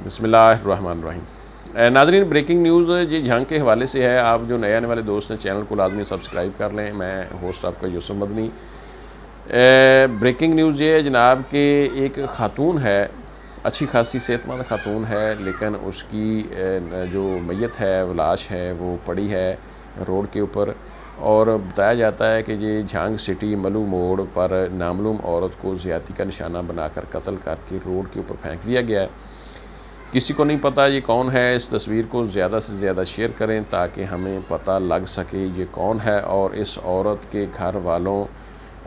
बिस्मिल्लाहिर्रहमानिर्रहीम। नाज़रीन, breaking news जी झांग के हवाले से है। आप जो नए आने वाले दोस्त हैं चैनल को लाजमी सब्सक्राइब कर लें। मैं होस्ट आपका यूसुफ मदनी। ब्रेकिंग न्यूज़ ये है जनाब कि एक खातून है, अच्छी खासी सेहतमंद खातून है, लेकिन उसकी जो मैयत है, वो लाश है, वो पड़ी है रोड के ऊपर। और बताया जाता है कि ये झांग सिटी मलू मोड़ पर नामालूम औरत को ज़्यादती का निशाना बनाकर कत्ल करके रोड के ऊपर फेंक दिया गया है। किसी को नहीं पता ये कौन है। इस तस्वीर को ज़्यादा से ज़्यादा शेयर करें ताकि हमें पता लग सके ये कौन है और इस औरत के घर वालों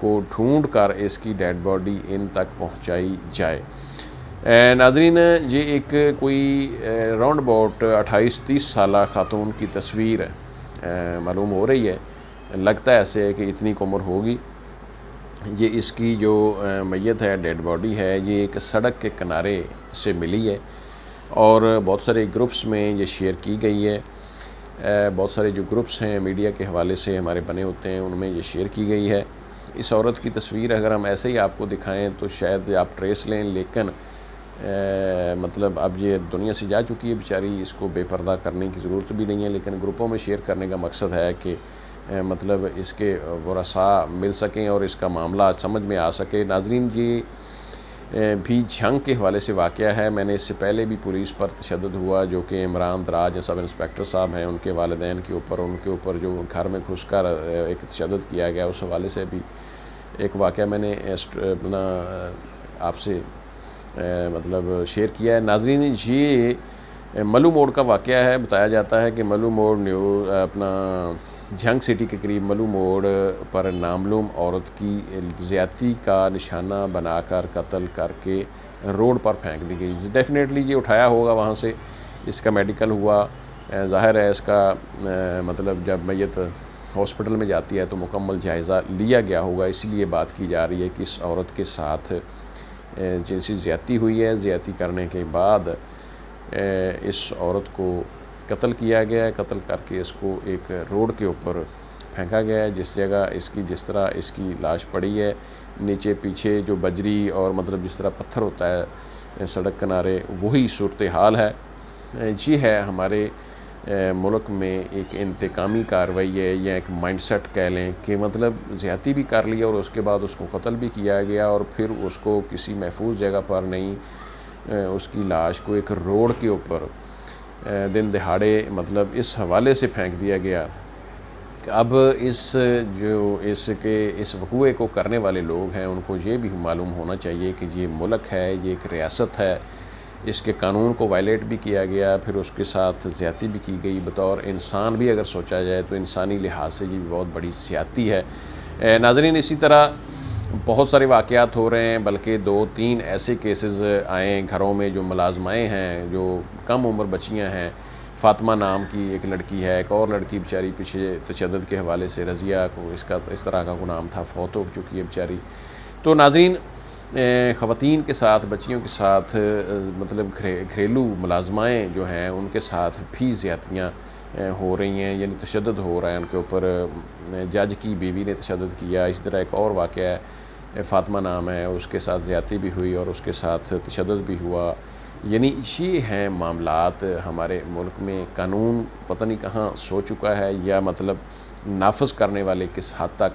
को ढूंढ कर इसकी डेड बॉडी इन तक पहुंचाई जाए। नाज़रीन, ये एक कोई राउंड अबाउट 28-30 साल खातून की तस्वीर मालूम हो रही है। लगता है ऐसे है कि इतनी उम्र होगी। ये इसकी जो मैयत है, डेड बॉडी है, ये एक सड़क के किनारे से मिली है और बहुत सारे ग्रुप्स में ये शेयर की गई है। बहुत सारे जो ग्रुप्स हैं मीडिया के हवाले से हमारे बने होते हैं, उनमें ये शेयर की गई है। इस औरत की तस्वीर अगर हम ऐसे ही आपको दिखाएं तो शायद आप ट्रेस लें, लेकिन मतलब अब ये दुनिया से जा चुकी है बेचारी, इसको बेपर्दा करने की ज़रूरत भी नहीं है। लेकिन ग्रुपों में शेयर करने का मकसद है कि मतलब इसके वरसा मिल सकें और इसका मामला समझ में आ सके। नाज़रीन, ये भी झांग के हवाले से वाक़या है। मैंने इससे पहले भी पुलिस पर तशद्दुद हुआ, जो कि इमरान दराज सब इंस्पेक्टर साहब हैं, उनके वालिदैन के ऊपर, उनके ऊपर जो घर में घुसकर एक तशद्दुद किया गया, उस हवाले से भी एक वाक़या मैंने अपना आपसे मतलब शेयर किया है। नाज़रीन, ये मलू मोड़ का वाक़या है। बताया जाता है कि मलू मोड़ अपना झांग सिटी के करीब मलू मोड़ पर नामालूम औरत की ज़्यादती का निशाना बनाकर कत्ल करके रोड पर फेंक दी गई। डेफिनेटली ये उठाया होगा वहाँ से, इसका मेडिकल हुआ। ज़ाहिर है इसका मतलब जब मैयत हॉस्पिटल में जाती है तो मुकम्मल जायज़ा लिया गया होगा। इसीलिए बात की जा रही है कि इस औरत के साथ जिनसी ज़्यादती हुई है। ज़्यादती करने के बाद इस औरत को कत्ल किया गया है। कत्ल करके इसको एक रोड के ऊपर फेंका गया है। जिस जगह इसकी जिस तरह इसकी लाश पड़ी है, नीचे पीछे जो बजरी और मतलब जिस तरह पत्थर होता है सड़क किनारे, वही सूरत हाल है। ये है हमारे मुल्क में एक इंतकामी कार्रवाई है या एक माइंडसेट कह लें कि मतलब ज़्यादती भी कर लिया और उसके बाद उसको कत्ल भी किया गया और फिर उसको किसी महफूज जगह पर नहीं, उसकी लाश को एक रोड के ऊपर दिन दहाड़े मतलब इस हवाले से फेंक दिया गया। अब इस वक़ूए को करने वाले लोग हैं, उनको ये भी मालूम होना चाहिए कि ये मुल्क है, ये एक रियासत है, इसके कानून को वायलेट भी किया गया, फिर उसके साथ ज़्यादती भी की गई। बतौर इंसान भी अगर सोचा जाए तो इंसानी लिहाज से ये बहुत बड़ी ज़्यादती है। नाज़रीन, इसी तरह बहुत सारे वाक़यात हो रहे हैं, बल्कि 2-3 ऐसे केसेस आए घरों में जो मुलाज़माएँ हैं, जो कम उम्र बच्चियाँ हैं। फ़ातिमा नाम की एक लड़की है, एक और लड़की बेचारी पीछे तशद्दुद के हवाले से रज़िया को इसका इस तरह का कोई नाम था, फ़ौत हो चुकी है बेचारी। तो नाज़रीन, ख़वातीन के साथ, बच्चियों के साथ मतलब घरेलू मुलाज़माएँ जो हैं उनके साथ भी ज़्यादतियाँ हो रही हैं, यानी तशद्दुद हो रहा है उनके ऊपर। जज की बीवी ने तशद्दुद किया। इसी तरह एक और वाक़या है, फ़ातिमा नाम है, उसके साथ ज़्यादती भी हुई और उसके साथ तशद्दुद भी हुआ। यानी ये हैं मामलात हमारे मुल्क में। कानून पता नहीं कहाँ सो चुका है या मतलब नाफज करने वाले किस हद तक।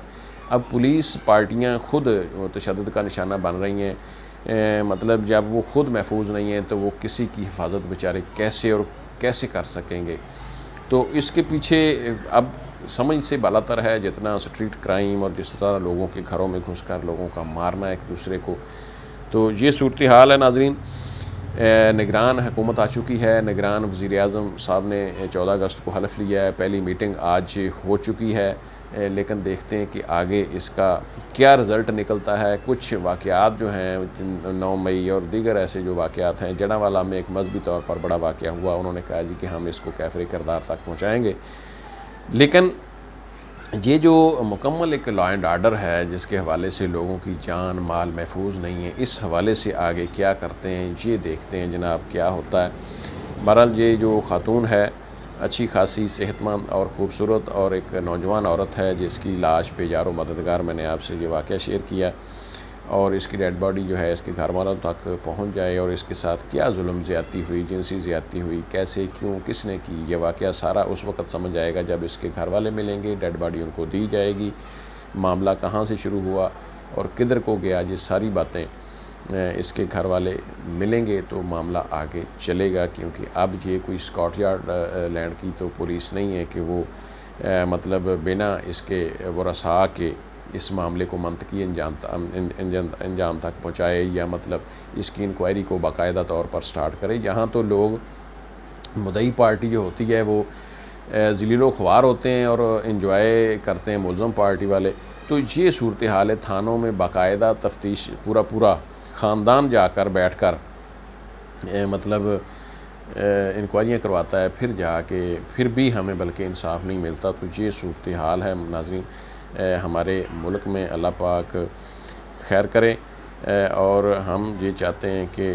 अब पुलिस पार्टियाँ खुद तशद्दुद का निशाना बन रही हैं। मतलब जब वो खुद महफूज नहीं हैं तो वो किसी की हिफाजत बेचारे कैसे और कैसे कर सकेंगे। तो इसके पीछे अब समझ से बालातर है जितना स्ट्रीट क्राइम और जिस तरह लोगों के घरों में घुसकर लोगों का मारना एक दूसरे को। तो ये सूरत हाल है। नाज़रीन, निगरान हुकूमत आ चुकी है। निगरान वज़ीर-ए-आज़म साहब ने 14 अगस्त को हलफ़ लिया है। पहली मीटिंग आज हो चुकी है, लेकिन देखते हैं कि आगे इसका क्या रिज़ल्ट निकलता है। कुछ वाक़यात जो हैं 9 मई और दीगर ऐसे जो वाक़यात हैं, जड़ावाला में एक मजहबी तौर पर बड़ा वाक़या हुआ, उन्होंने कहा जी कि हम इसको कैफ़रे किरदार तक पहुँचाएँगे। लेकिन ये जो मुकम्मल एक लॉ एंड आर्डर है जिसके हवाले से लोगों की जान माल महफूज नहीं है, इस हवाले से आगे क्या करते हैं ये देखते हैं जनाब क्या होता है। बहरहाल ये जो खातून है अच्छी खासी सेहतमंद और ख़ूबसूरत और एक नौजवान औरत है जिसकी लाश पे यारो मददगार मैंने आपसे ये वाक़या शेयर किया। और इसकी डेड बॉडी जो है इसके घर वालों तक पहुंच जाए और इसके साथ क्या जुल्म ज़्यादती हुई, जिनसी ज़्यादती हुई, कैसे, क्यों, किसने की, ये वाक़या सारा उस वक़्त समझ आएगा जब इसके घर वाले मिलेंगे, डेड बॉडी उनको दी जाएगी, मामला कहाँ से शुरू हुआ और किधर को गया, ये सारी बातें इसके घर वाले मिलेंगे तो मामला आगे चलेगा। क्योंकि अब ये कोई स्कॉटलैंड लैंड की तो पुलिस नहीं है कि वो मतलब बिना इसके वरसा के इस मामले को मंतकी अंजाम तक पहुँचाए या मतलब इसकी इंक्वायरी को बाकायदा तौर पर स्टार्ट करे। यहाँ तो लोग मुद्दई पार्टी जो होती है वो ज़लीलो ख्वार होते हैं और इंजॉय करते हैं मुलज़म पार्टी वाले। तो ये सूरत हाल है, थानों में बाकायदा तफ्तीश पूरा ख़ानदान जाकर बैठ कर मतलब इंक्वायरियाँ करवाता है, फिर जाके फिर भी हमें बल्कि इंसाफ नहीं मिलता। तो ये सूरत हाल है नाज़रीन हमारे मुल्क में। अल्लाह पाक खैर करे और हम ये चाहते हैं कि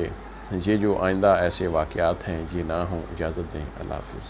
ये जो आइंदा ऐसे वाक़यात हैं ये ना हों। इजाज़त दें, अल्लाह हाफ़िज़।